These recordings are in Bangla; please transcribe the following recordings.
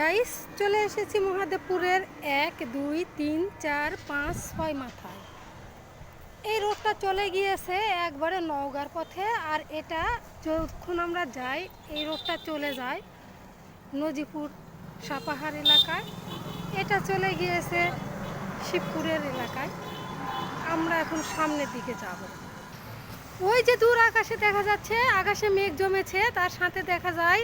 গাইস, চলে এসেছি মহাদেবপুরের 1, 2, 3, 4, 5, 6 মাথায়। এই রোডটা চলে গিয়েছে একবারে নওগাঁর পথে, আর এটা যখন আমরা যাই এই রোডটা চলে যায় নজিপুর সাপাহার এলাকায়। এটা চলে গিয়েছে শিবপুরের এলাকায়। আমরা এখন সামনের দিকে যাব। ওই যে দূর আকাশে দেখা যাচ্ছে, আকাশে মেঘ জমেছে, তার সাথে দেখা যায়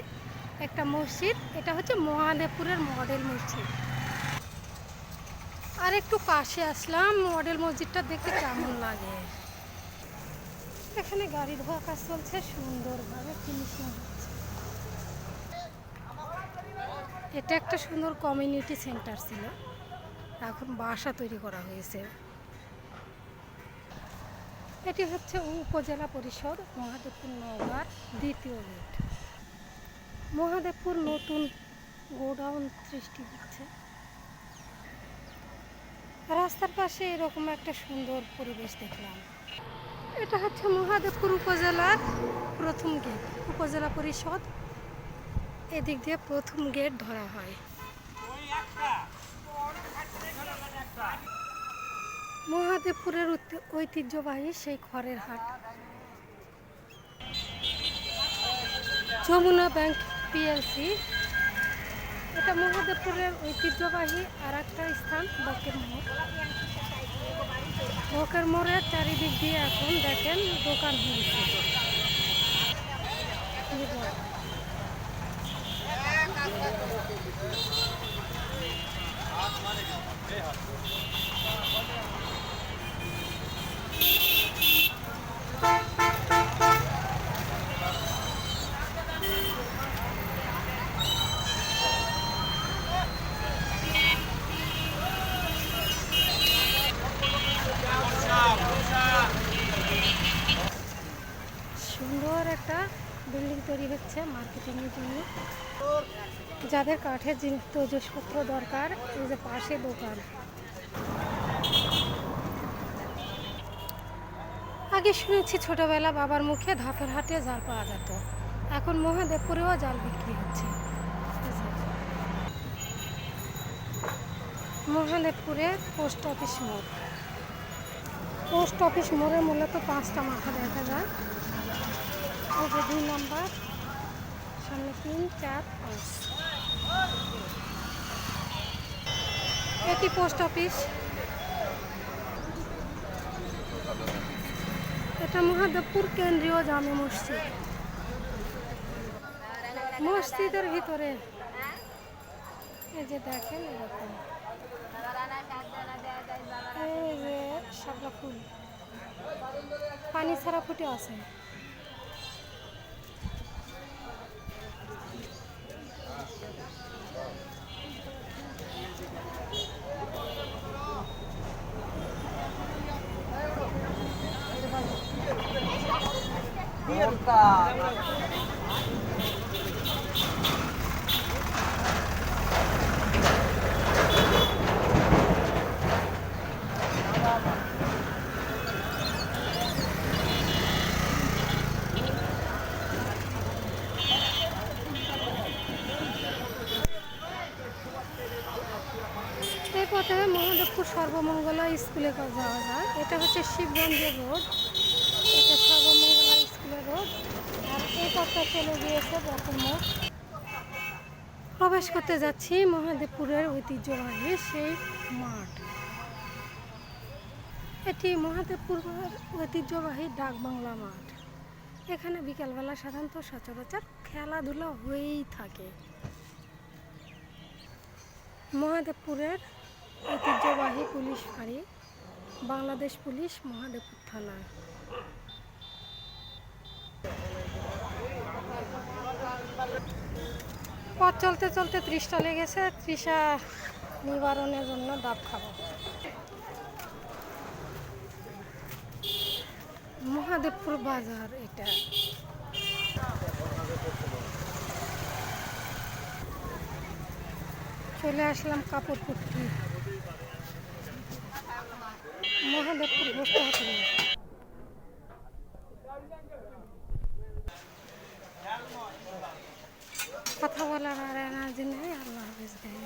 একটা মসজিদ। এটা হচ্ছে মহাদেবপুরের মডেল মসজিদ। আর একটু পাশে আসলাম, মডেল মসজিদটা দেখতে কেমন লাগে। এখানে গাড়ি ধোয়া কাজ চলছে, সুন্দরভাবে ফিনিশিং হচ্ছে। এটা একটা সুন্দর কমিউনিটি সেন্টার ছিল, এখন বাসা তৈরি করা হয়েছে। এটি হচ্ছে উপজেলা পরিষদ মহাদেবপুর নওগাঁর দ্বিতীয় গেট। মহাদেবপুর নতুন গোডাউন সৃষ্টি হচ্ছে। রাস্তার পাশে এরকম একটা সুন্দর পরিবেশ দেখলাম। এটা হচ্ছে মহাদেবপুর উপজেলার প্রথম গেট, উপজেলা পরিষদ। এদিক দিয়ে প্রথম গেট ধরা হয়। মহাদেবপুরের ঐতিহ্যবাহী সেই খড়ের হাট। Jamuna bank PLC. এটা মহাদেবপুরের ঐতিহ্যবাহী আর একটা স্থান, বকের মোড়। বকের মোড়ের চারিদিক দিয়ে এখন দেখেন দোকান হয়েছে। সুন্দর একটা বিল্ডিং তৈরি হচ্ছে মার্কেটিংয়ের জন্য। যাদের কাঠের জিনিসপত্র দরকার, এই যে পাশে দোকান। আগে শুনেছি ছোটবেলা বাবার মুখে ধাপের হাটে জাল পাওয়া যেত, এখন মহাদেবপুরেও জাল বিক্রি হচ্ছে। মহাদেবপুরে পোস্ট অফিস মোড়। পোস্ট অফিস মোড়ে মূলত 5টা মাথা দেখা যায়। এই যে 2 নাম্বার, সামনে 3, 4, 5। এটি পোস্ট অফিস। এটা মহাদেবপুর কেন্দ্রীয় জামে মসজিদ। মসজিদের ভিতরে এই যে দেখেন এরকম, এই যে শাপলা ফুল পানি ছাড়া ফুটে আছে। এই পথে মহাদেবপুর সর্বমঙ্গলা স্কুলে যাওয়া যায়। এটা হচ্ছে শিবগঞ্জের রোড, এটা সর্বমঙ্গলা স্কুলের রোড। আর এই পথটা চলে গিয়েছে বকুল মোড়। প্রবেশ করতে যাচ্ছি মহাদেবপুরের ঐতিহ্যবাহী সেই মাঠ। এটি মহাদেবপুরের ঐতিহ্যবাহী ডাকবাংলা মাঠ। এখানে বিকালবেলা সাধারণত সচরাচর খেলাধুলা হয়েই থাকে। মহাদেবপুরের ঐতিহ্যবাহী পুলিশ ফাঁড়ি, বাংলাদেশ পুলিশ, মহাদেবপুর থানা। পথ চলতে চলতে তৃষ্ণা লেগেছে, তৃষা নিবারণের জন্য ডাব খাবো। মহাদেবপুর বাজার এটা। চলে আসলাম কাপড়পট্টি, মহাদেবপুর বসতে হোটেল। কথা বলার আর এনার্জি নেই।